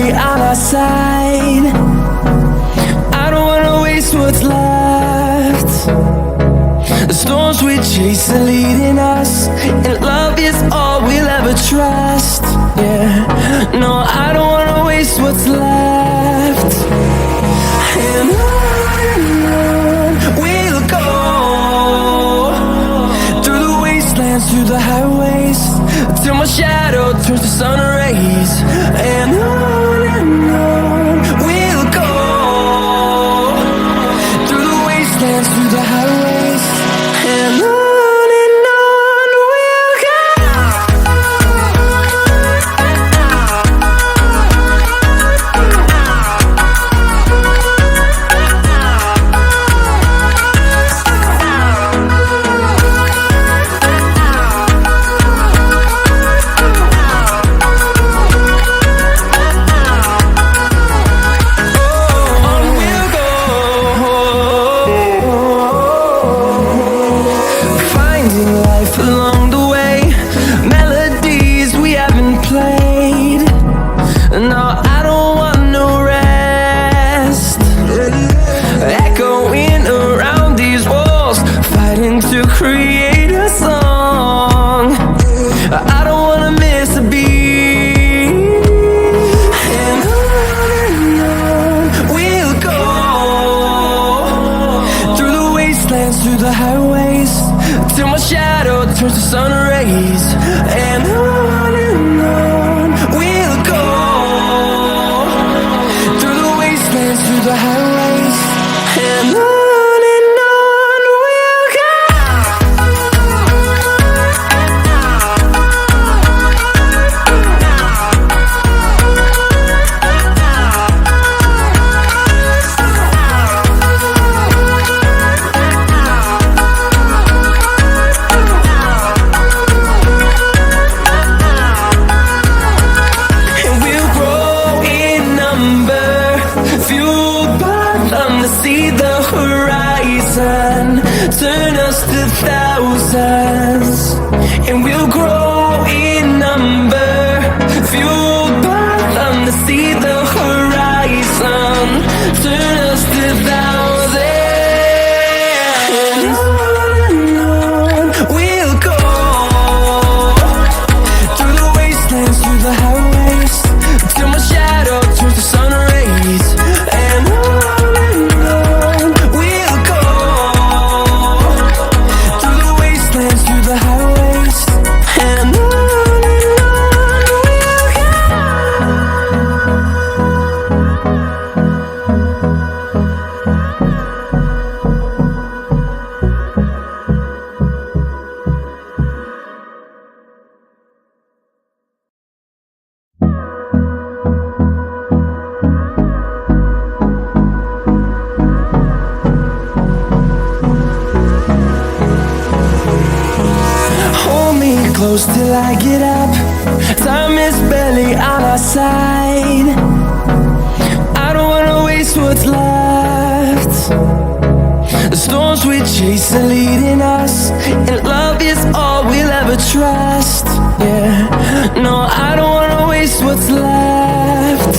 barely on our side. I don't wanna waste what's left. The storms we chase are leading us, and love is all we'll ever trust. Yeah, no, I don't wanna waste what's left. And on we'll go, through the wastelands, through the highways, till my shadow turns to sun rays. And on we'll go, through the wastelands, through the highways, and on we'll go. Along the way, melodies we haven't played. No, I don't want no rest. Echoing around these walls, fighting to create a song. I don't wanna miss a beat. And on we'll go, through the wastelands, through the highways, till my shadow turns to sun rays. And on we'll go, through the wastelands, through the highways, and on we'll go. See the horizon, turn us to thousands, and we'll grow in number, fueled by them to see the horizon, turn us to thousands, and on we'll go, through the wastelands, through the highways, till my shadow turns to sun rays. And close till I get up, time is barely on our side. I don't wanna waste what's left. The storms we chase are leading us, and love is all we'll ever trust. Yeah, no, I don't wanna waste what's left.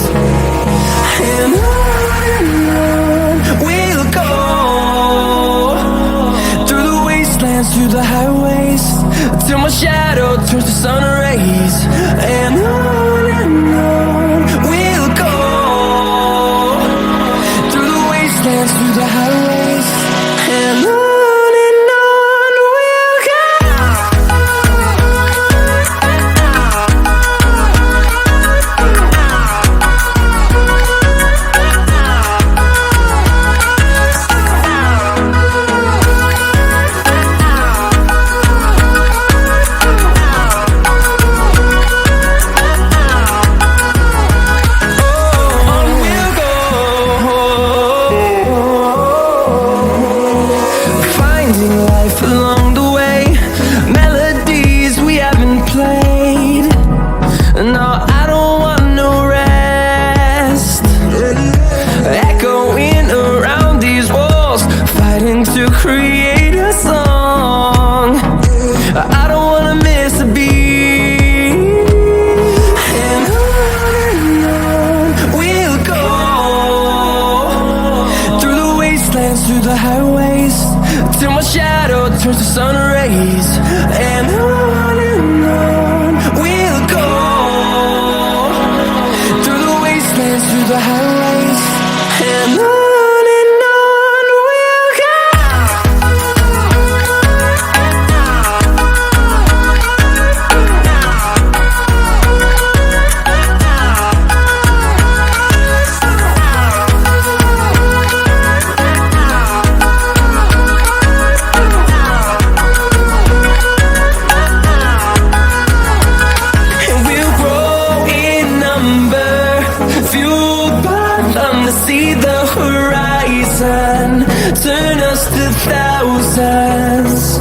And on we'll go, through the wastelands, through the highways, till my shadow turns to sun rays. And on we'll go, through the wastelands, through the highways, and on. We'll go. till my shadow turns to sun rays. And on we'll go, through the wastelands, through the highways, and on we'll go. See the horizon, turn us to thousands,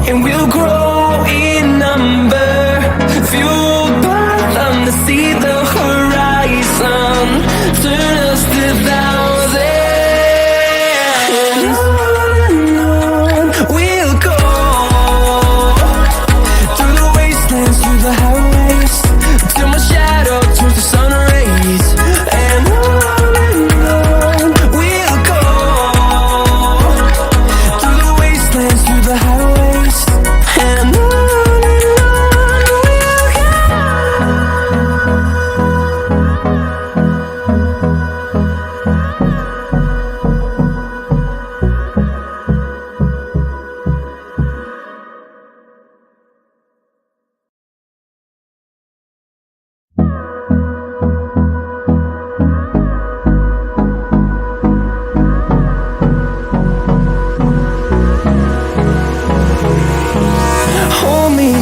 and we'll grow in number, fueled by them to see the horizon, turn us to thousands. And on we'll go, through the wastelands, through the highways, till my shadow turns to sun rays. And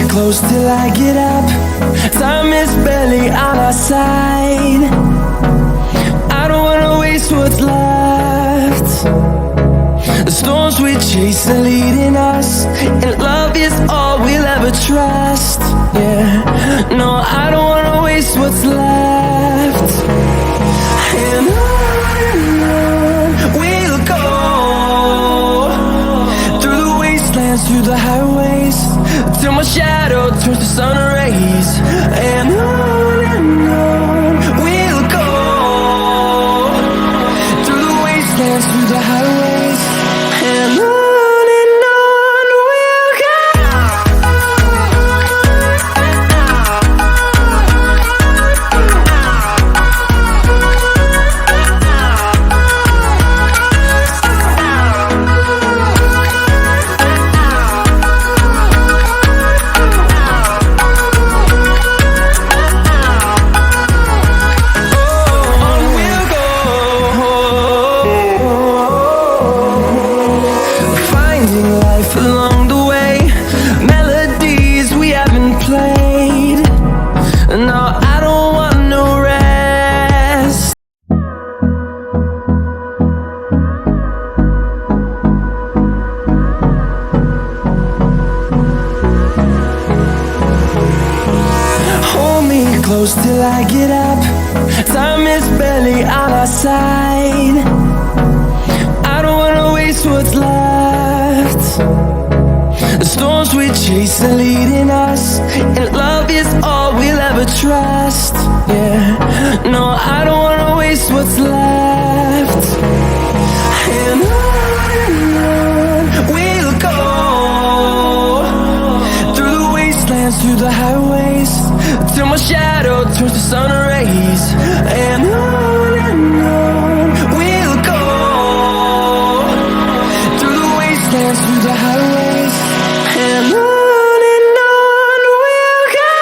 close till I get up. Time is barely on our side. I don't wanna waste what's left. The storms we chase are leading us, and love is all we'll ever trust. Yeah, no, I don't wanna waste what's left. And on we'll go, through the wastelands, through the highways, till my shadow turns to sun rays. And on we'll go, through the wastelands, through the highways, and on we'll go. Along the way, melodies we haven't played. No, I don't want no rest. Hold me close till I get up. Time is barely on our side. I don't wanna waste what's left. The storms we chase are leading us, and love is all we'll ever trust. Yeah, no, I don't wanna waste what's left. And on we'll go, through the wastelands, through the highways, till my shadow turns to sun rays. And on we'll go, through the wastelands, through the highways, and on we'll go.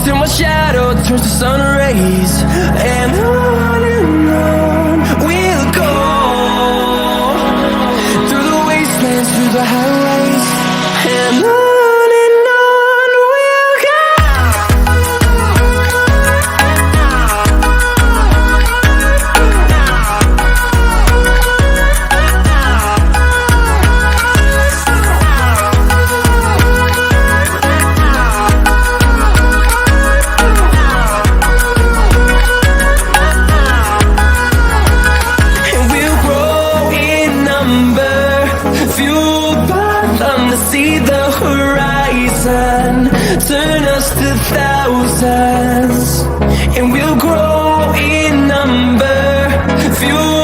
till my shadow turns to sun rays. And on we'll go, through the wastelands, through the highways, and on we'll go. See the horizon, turn us to thousands, and we'll grow in number, fuel